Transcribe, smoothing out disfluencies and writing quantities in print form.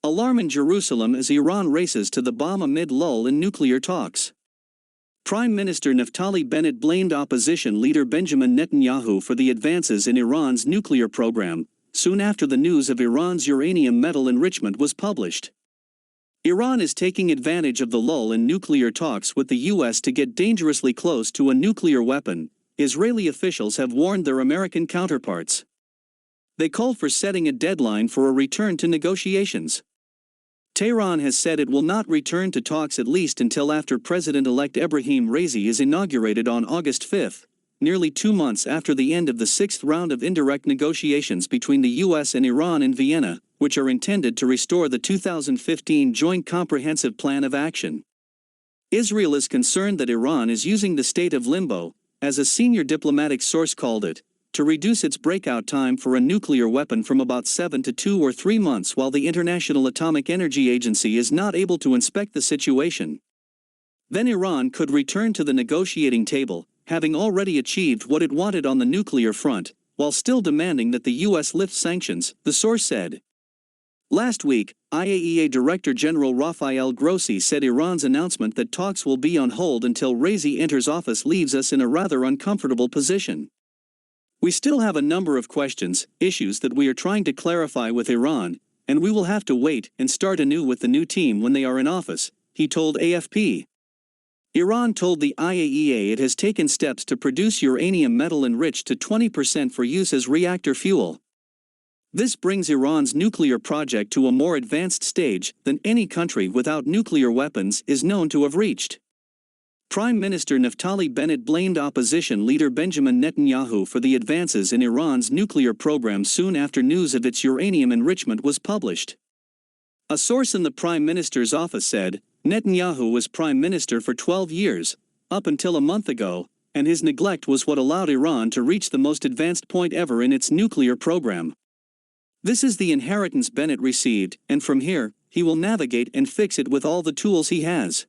Alarm in Jerusalem as Iran races to the bomb amid lull in nuclear talks. Prime Minister Naftali Bennett blamed opposition leader Benjamin Netanyahu for the advances in Iran's nuclear program, soon after the news of Iran's uranium metal enrichment was published. Iran is taking advantage of the lull in nuclear talks with the U.S. to get dangerously close to a nuclear weapon, Israeli officials have warned their American counterparts. They called for setting a deadline for a return to negotiations. Tehran has said it will not return to talks at least until after President-elect Ebrahim Raisi is inaugurated on August 5, nearly 2 months after the end of the 6th round of indirect negotiations between the U.S. and Iran in Vienna, which are intended to restore the 2015 Joint Comprehensive Plan of Action. Israel is concerned that Iran is using the state of limbo, as a senior diplomatic source called it, to reduce its breakout time for a nuclear weapon from about 7 to 2 or 3 months while the International Atomic Energy Agency is not able to inspect the situation. Then Iran could return to the negotiating table, having already achieved what it wanted on the nuclear front, while still demanding that the U.S. lift sanctions, the source said. Last week, IAEA Director General Rafael Grossi said Iran's announcement that talks will be on hold until Raisi enters office leaves us in a rather uncomfortable position. We still have a number of questions, issues that we are trying to clarify with Iran, and we will have to wait and start anew with the new team when they are in office, he told AFP. Iran told the IAEA it has taken steps to produce uranium metal enriched to 20% for use as reactor fuel. This brings Iran's nuclear project to a more advanced stage than any country without nuclear weapons is known to have reached. Prime Minister Naftali Bennett blamed opposition leader Benjamin Netanyahu for the advances in Iran's nuclear program soon after news of its uranium enrichment was published. A source in the Prime Minister's office said, Netanyahu was Prime Minister for 12 years, up until a month ago, and his neglect was what allowed Iran to reach the most advanced point ever in its nuclear program. This is the inheritance Bennett received, and from here, he will navigate and fix it with all the tools he has.